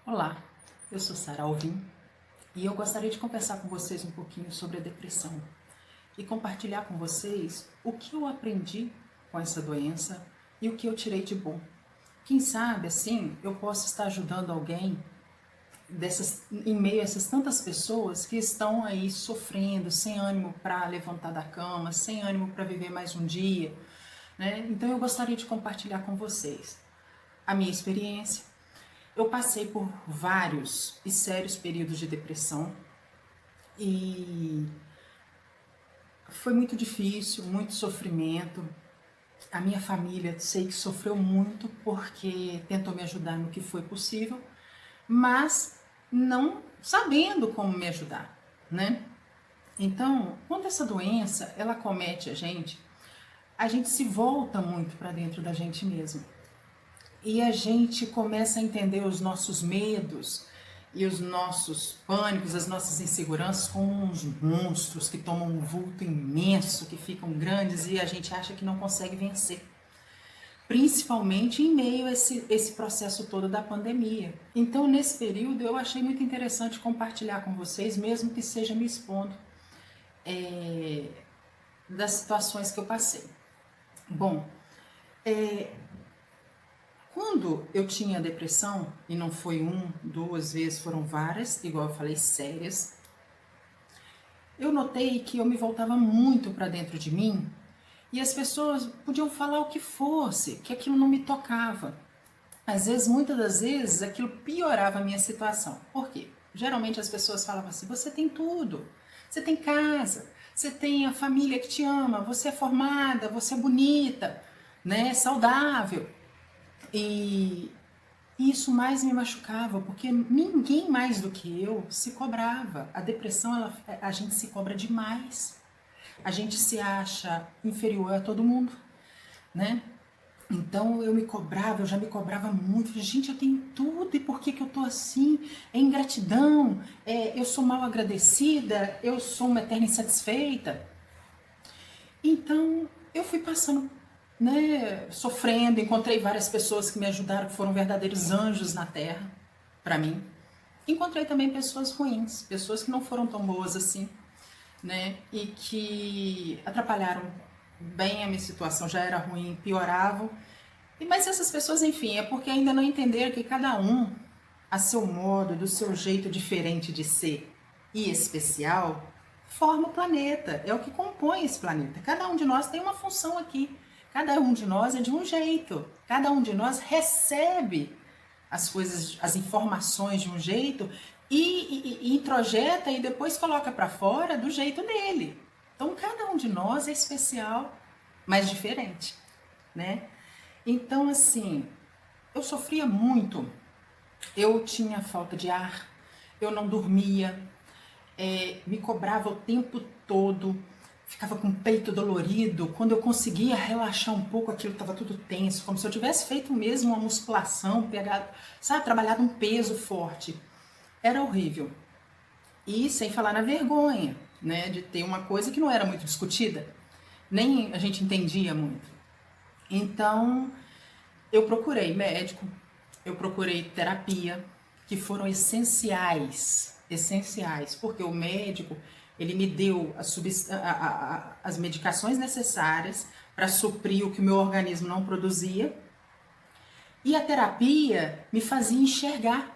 Olá, eu sou Sara Alvim e eu gostaria de conversar com vocês um pouquinho sobre a depressão e compartilhar com vocês o que eu aprendi com essa doença e o que eu tirei de bom. Quem sabe, assim, eu posso estar ajudando alguém em meio a essas tantas pessoas que estão aí sofrendo, sem ânimo para levantar da cama, sem ânimo para viver mais um dia, né? Então eu gostaria de compartilhar com vocês a minha experiência. Eu passei por vários e sérios períodos de depressão e foi muito difícil, muito sofrimento. A minha família sei que sofreu muito porque tentou me ajudar no que foi possível, mas não sabendo como me ajudar, né? Então, quando essa doença ela comete a gente se volta muito para dentro da gente mesmo. E a gente começa a entender os nossos medos e os nossos pânicos, as nossas inseguranças como uns monstros que tomam um vulto imenso, que ficam grandes e a gente acha que não consegue vencer. Principalmente em meio a esse processo todo da pandemia. Então, nesse período, eu achei muito interessante compartilhar com vocês, mesmo que seja me expondo das situações que eu passei. Bom, quando eu tinha depressão, e não foi duas vezes, foram várias, igual eu falei, sérias, eu notei que eu me voltava muito para dentro de mim e as pessoas podiam falar o que fosse, que aquilo não me tocava. Às vezes, muitas das vezes, aquilo piorava a minha situação. Por quê? Geralmente as pessoas falavam assim: você tem tudo, você tem casa, você tem a família que te ama, você é formada, você é bonita, né, saudável. E isso mais me machucava, porque ninguém mais do que eu se cobrava. A depressão, a gente se cobra demais. A gente se acha inferior a todo mundo, né? Então eu me cobrava, eu já me cobrava muito. Gente, eu tenho tudo e por que que eu tô assim? É ingratidão, eu sou mal agradecida, eu sou uma eterna insatisfeita. Então eu fui passando, né, sofrendo, encontrei várias pessoas que me ajudaram, que foram verdadeiros anjos na terra para mim. Encontrei também pessoas ruins, pessoas que não foram tão boas assim, né, e que atrapalharam bem a minha situação, já era ruim, pioravam. Mas essas pessoas, enfim, é porque ainda não entenderam que cada um, a seu modo, do seu jeito diferente de ser e especial, forma o planeta, é o que compõe esse planeta. Cada um de nós tem uma função aqui, cada um de nós é de um jeito, cada um de nós recebe as coisas, as informações de um jeito e introjeta e depois coloca para fora do jeito dele. Então cada um de nós é especial, mas diferente, né? Então assim, eu sofria muito, eu tinha falta de ar, eu não dormia, me cobrava o tempo todo, ficava com o peito dolorido. Quando eu conseguia relaxar um pouco, aquilo estava tudo tenso, como se eu tivesse feito mesmo uma musculação, pegado, sabe, trabalhado um peso forte. Era horrível. E sem falar na vergonha, né, de ter uma coisa que não era muito discutida, nem a gente entendia muito. Então, eu procurei médico, eu procurei terapia, que foram essenciais, porque o médico, ele me deu as medicações necessárias para suprir o que o meu organismo não produzia, e a terapia me fazia enxergar.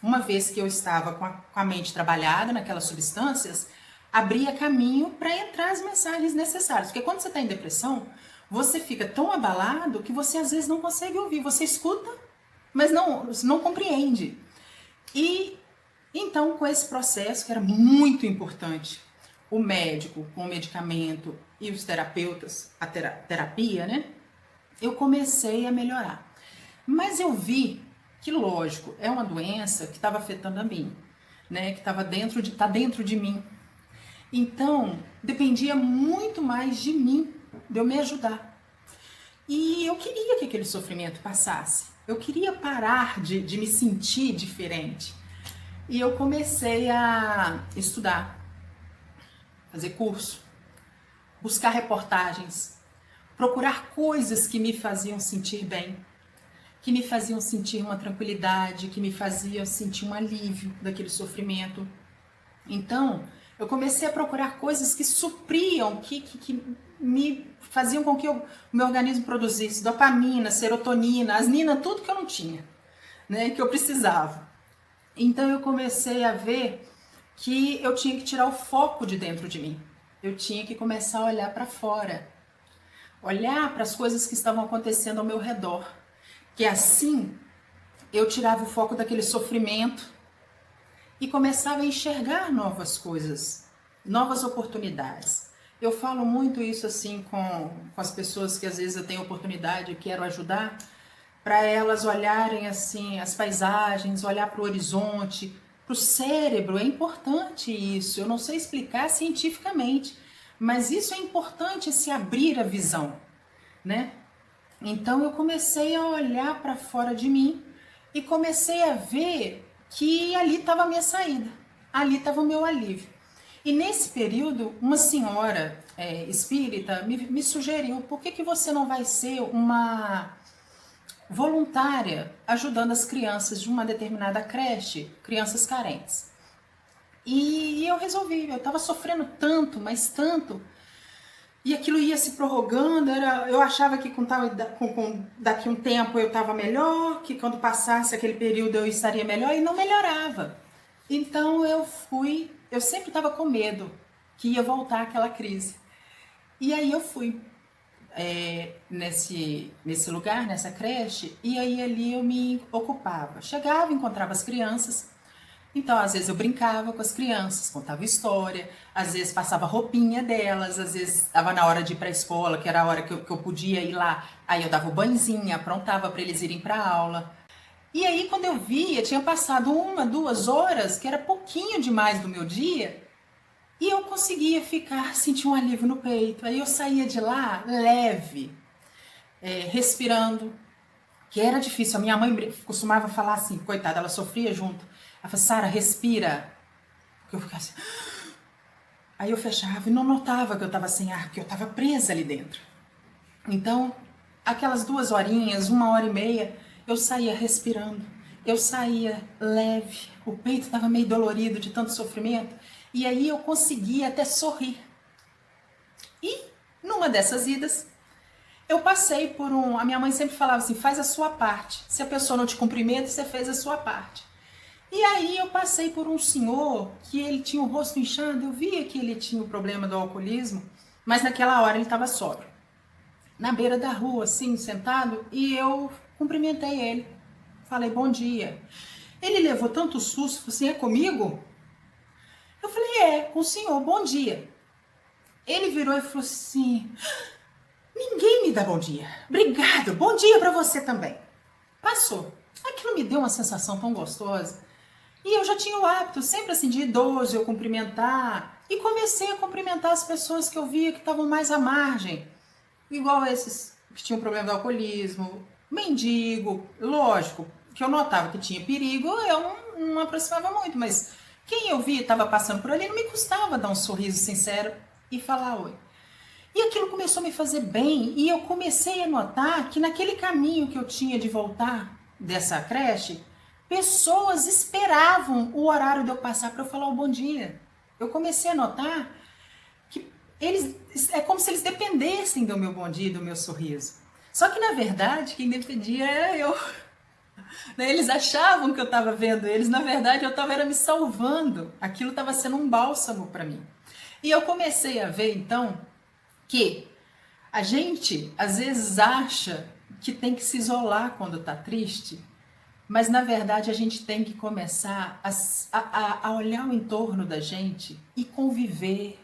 Uma vez que eu estava com a mente trabalhada naquelas substâncias, abria caminho para entrar as mensagens necessárias. Porque quando você está em depressão, você fica tão abalado que você às vezes não consegue ouvir. Você escuta, mas não compreende. E então, com esse processo, que era muito importante, o médico com o medicamento e os terapeutas, a terapia, né? Eu comecei a melhorar. Mas eu vi que, lógico, é uma doença que estava afetando a mim, né? Que tá dentro de mim. Então, dependia muito mais de mim, de eu me ajudar. E eu queria que aquele sofrimento passasse. Eu queria parar de me sentir diferente. E eu comecei a estudar, fazer curso, buscar reportagens, procurar coisas que me faziam sentir bem, que me faziam sentir uma tranquilidade, que me faziam sentir um alívio daquele sofrimento. Então, eu comecei a procurar coisas que supriam, que me faziam com que o meu organismo produzisse dopamina, serotonina, asnina, tudo que eu não tinha, né, que eu precisava. Então, eu comecei a ver que eu tinha que tirar o foco de dentro de mim. Eu tinha que começar a olhar para fora, olhar para as coisas que estavam acontecendo ao meu redor, que assim eu tirava o foco daquele sofrimento e começava a enxergar novas coisas, novas oportunidades. Eu falo muito isso assim com as pessoas que às vezes eu tenho oportunidade e quero ajudar, para elas olharem assim as paisagens, olhar para o horizonte, para o cérebro. É importante isso. Eu não sei explicar cientificamente, mas isso é importante, se abrir a visão, né? Então eu comecei a olhar para fora de mim e comecei a ver que ali estava a minha saída, ali estava o meu alívio. E nesse período, uma senhora espírita me sugeriu: por que você não vai ser uma voluntária ajudando as crianças de uma determinada creche, crianças carentes? E eu resolvi. Eu estava sofrendo tanto, mas tanto, e aquilo ia se prorrogando. Eu achava que daqui um tempo eu estava melhor, que quando passasse aquele período eu estaria melhor, e não melhorava. Então eu sempre estava com medo que ia voltar aquela crise. E aí eu fui nesse lugar, nessa creche, e aí ali eu me ocupava. Chegava, encontrava as crianças. Então, às vezes eu brincava com as crianças, contava história, às vezes passava roupinha delas, às vezes estava na hora de ir para a escola, que era a hora que eu podia ir lá, aí eu dava o banhozinho, aprontava para eles irem para a aula. E aí, quando eu via, tinha passado 1, 2 horas, que era pouquinho demais do meu dia, e eu conseguia sentir um alívio no peito. Aí eu saía de lá leve, respirando, que era difícil. A minha mãe costumava falar assim, coitada, ela sofria junto. Ela falou: Sara, respira. Porque eu ficava assim. Aí eu fechava e não notava que eu estava sem ar, porque eu estava presa ali dentro. Então, aquelas 2 horinhas, 1h30, eu saía respirando. Eu saía leve. O peito estava meio dolorido de tanto sofrimento. E aí eu conseguia até sorrir. E numa dessas idas, eu passei por a minha mãe sempre falava assim: faz a sua parte. Se a pessoa não te cumprimenta, você fez a sua parte. E aí eu passei por um senhor que ele tinha o rosto inchado. Eu via que ele tinha o problema do alcoolismo, mas naquela hora ele estava sóbrio. Na beira da rua, assim, sentado, e eu cumprimentei ele. Falei: bom dia. Ele levou tanto susto, falou assim: é comigo? Eu falei: é, com o senhor, bom dia. Ele virou e falou assim: ninguém me dá bom dia. Obrigado, bom dia para você também. Passou. Aquilo me deu uma sensação tão gostosa. E eu já tinha o hábito, sempre assim, de idoso, eu cumprimentar. E comecei a cumprimentar as pessoas que eu via que estavam mais à margem. Igual esses que tinham problema do alcoolismo, mendigo. Lógico, que eu notava que tinha perigo, eu não aproximava muito. Mas quem eu via estava passando por ali, não me custava dar um sorriso sincero e falar oi. E aquilo começou a me fazer bem. E eu comecei a notar que naquele caminho que eu tinha de voltar dessa creche, pessoas esperavam o horário de eu passar para eu falar o bom dia. Eu comecei a notar que é como se eles dependessem do meu bom dia, do meu sorriso. Só que, na verdade, quem dependia era eu. Eles achavam que eu estava vendo eles, na verdade eu estava me salvando. Aquilo estava sendo um bálsamo para mim. E eu comecei a ver, então, que a gente, às vezes, acha que tem que se isolar quando está triste, mas, na verdade, a gente tem que começar a olhar o entorno da gente e conviver,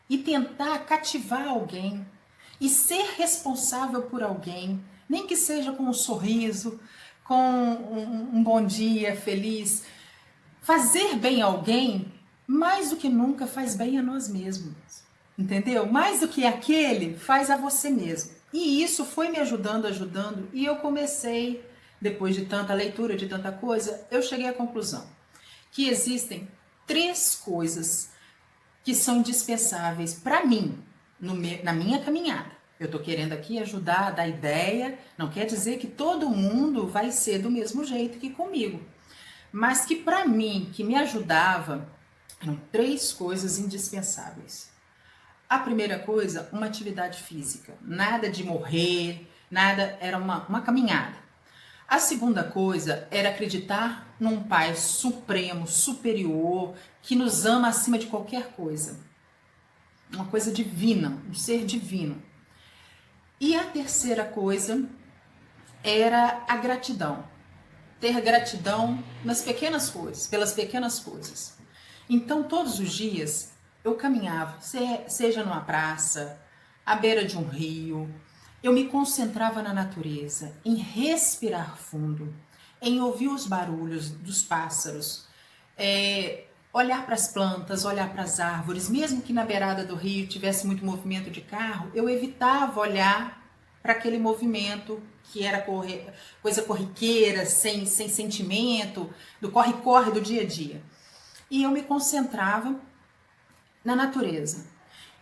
e tentar cativar alguém, e ser responsável por alguém, nem que seja com um sorriso, com um bom dia feliz. Fazer bem a alguém, mais do que nunca, faz bem a nós mesmos, entendeu? Mais do que aquele, faz a você mesmo. E isso foi me ajudando, e eu comecei, depois de tanta leitura, de tanta coisa, eu cheguei à conclusão que existem 3 coisas que são indispensáveis para mim, na minha caminhada. Eu estou querendo aqui ajudar, dar ideia, não quer dizer que todo mundo vai ser do mesmo jeito que comigo. Mas que para mim, que me ajudava, eram 3 coisas indispensáveis. A primeira coisa, uma atividade física. Nada de morrer, nada, era uma caminhada. A segunda coisa era acreditar num Pai supremo, superior, que nos ama acima de qualquer coisa. Uma coisa divina, um ser divino. E a terceira coisa era a gratidão. Ter gratidão nas pequenas coisas, pelas pequenas coisas. Então, todos os dias, eu caminhava, seja numa praça, à beira de um rio, eu me concentrava na natureza, em respirar fundo, em ouvir os barulhos dos pássaros, olhar para as plantas, olhar para as árvores, mesmo que na beirada do rio tivesse muito movimento de carro, eu evitava olhar para aquele movimento que era coisa corriqueira, sem sentimento, do corre-corre do dia a dia. E eu me concentrava na natureza.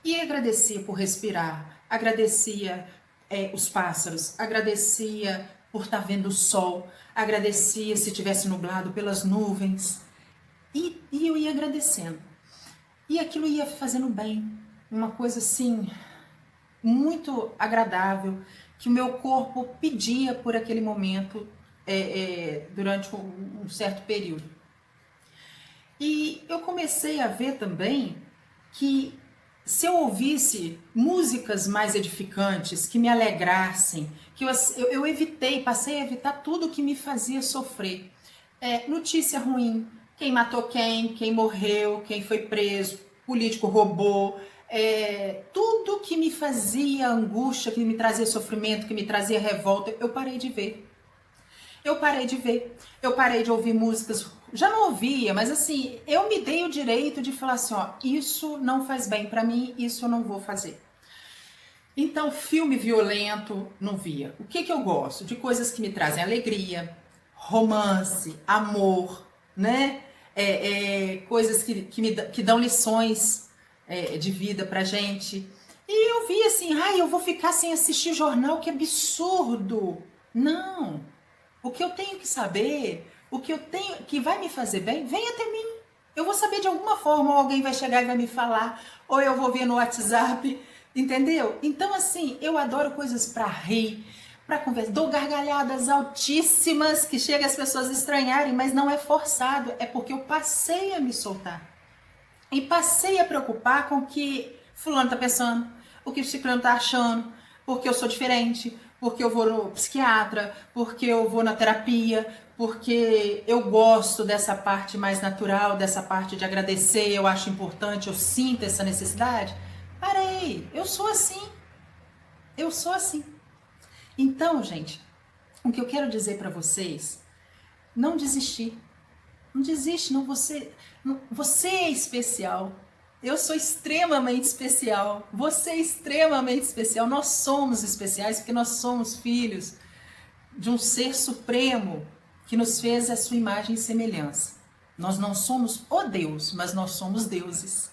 E agradecia por respirar, agradecia os pássaros, agradecia por estar vendo o sol, agradecia se tivesse nublado pelas nuvens. E eu ia agradecendo. E aquilo ia fazendo bem. Uma coisa assim, muito agradável, que o meu corpo pedia por aquele momento durante um certo período. E eu comecei a ver também que se eu ouvisse músicas mais edificantes, que me alegrassem, que eu passei a evitar tudo que me fazia sofrer. Notícia ruim, quem matou quem morreu, quem foi preso, político roubou, tudo que me fazia angústia, que me trazia sofrimento, que me trazia revolta, eu parei de ver. Eu parei de ouvir músicas, já não ouvia, mas assim, eu me dei o direito de falar assim, ó, isso não faz bem pra mim, isso eu não vou fazer. Então, filme violento, não via. O que eu gosto? De coisas que me trazem alegria, romance, amor, né? Coisas que dão lições de vida pra gente. E eu vi assim, eu vou ficar sem assistir jornal, que absurdo. Não. O que eu tenho que saber, o que eu tenho que vai me fazer bem, vem até mim. Eu vou saber de alguma forma, ou alguém vai chegar e vai me falar, ou eu vou ver no WhatsApp, entendeu? Então, assim, eu adoro coisas para rir, para conversar. Dou gargalhadas altíssimas que chega as pessoas a estranharem, mas não é forçado, é porque eu passei a me soltar. E passei a preocupar com o que fulano tá pensando, o que o ciclano tá achando, porque eu sou diferente, porque eu vou no psiquiatra, porque eu vou na terapia, porque eu gosto dessa parte mais natural, dessa parte de agradecer, eu acho importante, eu sinto essa necessidade. Parei, eu sou assim. Eu sou assim. Então, gente, o que eu quero dizer para vocês, não desistir. Não desiste, não, você é especial. Eu sou extremamente especial. Você é extremamente especial. Nós somos especiais porque nós somos filhos de um ser supremo que nos fez a sua imagem e semelhança. Nós não somos o Deus, mas nós somos deuses.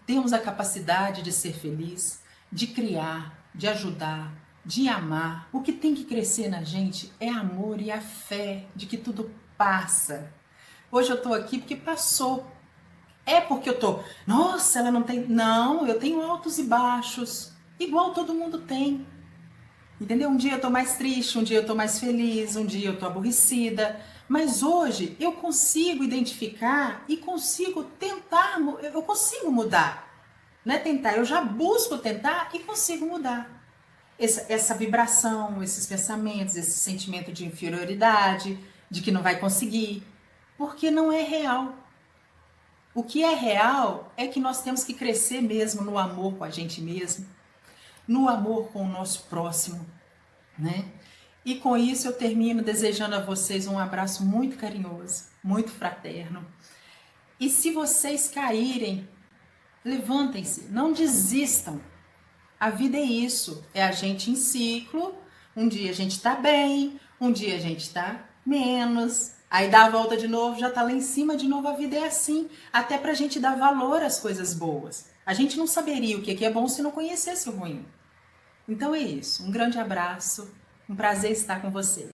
Temos a capacidade de ser feliz, de criar, de ajudar, de amar. O que tem que crescer na gente é amor e a fé de que tudo passa. Hoje eu tô aqui porque passou. É porque eu tô, nossa, ela não tem. Não, eu tenho altos e baixos, igual todo mundo tem. Entendeu? Um dia eu tô mais triste, um dia eu tô mais feliz, um dia eu tô aborrecida. Mas hoje eu consigo identificar e consigo tentar, eu consigo mudar. Não é tentar, eu já busco tentar e consigo mudar. Essa vibração, esses pensamentos, esse sentimento de inferioridade, de que não vai conseguir, porque não é real. O que é real é que nós temos que crescer mesmo no amor com a gente mesmo, no amor com o nosso próximo, né? E com isso eu termino desejando a vocês um abraço muito carinhoso, muito fraterno. E se vocês caírem, levantem-se, não desistam. A vida é isso, é a gente em ciclo. Um dia a gente tá bem, um dia a gente tá menos. Aí dá a volta de novo, já tá lá em cima de novo. A vida é assim, até pra gente dar valor às coisas boas. A gente não saberia o que é bom se não conhecesse o ruim. Então é isso. Um grande abraço. Um prazer estar com você.